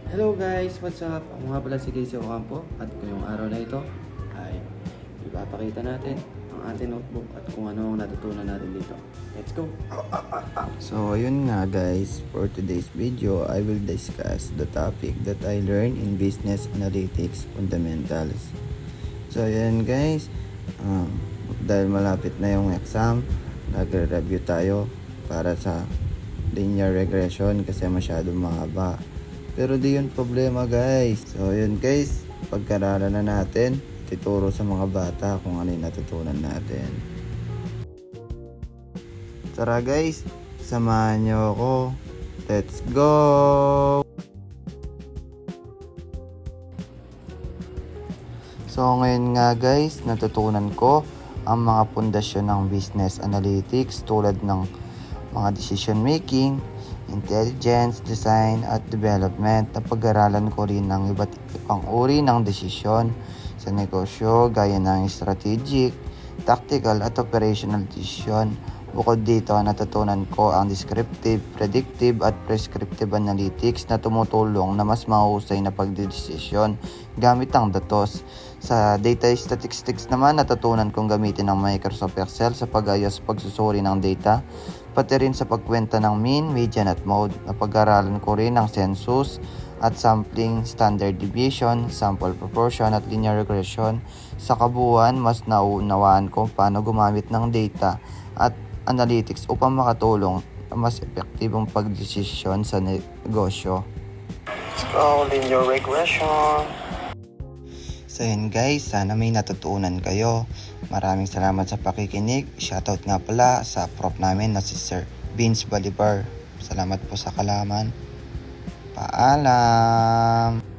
Hello guys, what's up? Ako nga pala si Casey Ocampo at ngayong araw na ito ay ipapakita natin ang ating notebook at kung ano ang natutunan natin dito. Let's go! So ayun nga guys, for today's video, I will discuss the topic that I learned in Business Analytics Fundamentals. So ayun guys, dahil malapit na yung exam, nagre-review tayo para sa linear regression kasi masyadong mahaba. Pero di yun problema guys. So yun guys, pagkaralan na natin, ituturo sa mga bata kung ano yung natutunan natin. Tara guys, samahan nyo ako. Let's go! So ngayon nga guys, natutunan ko ang mga pundasyon ng business analytics tulad ng mga decision making, intelligence, design at development. Napag-aralan ko rin ng iba't ibang uri ng desisyon sa negosyo gaya ng strategic, tactical at operational decision. Bukod dito, natutunan ko ang descriptive, predictive at prescriptive analytics na tumutulong na mas mahusay na pagdedesisyon gamit ang datos. Sa data statistics naman, natutunan kong gamitin ang Microsoft Excel sa pag-ayos pagsusuri ng data, pati rin sa pagkwenta ng mean, median at mode. Napag-aralan ko rin ang census at sampling, standard deviation, sample proportion at linear regression. Sa kabuuan, mas naunawaan ko paano gumamit ng data at analytics upang makatulong sa mas epektibong pagdesisyon sa negosyo. So, linear regression. So yun guys, sana may natutunan kayo. Maraming salamat sa pakikinig. Shoutout nga pala sa prof namin na si Sir Vince Bolivar. Salamat po sa kalaman. Paalam!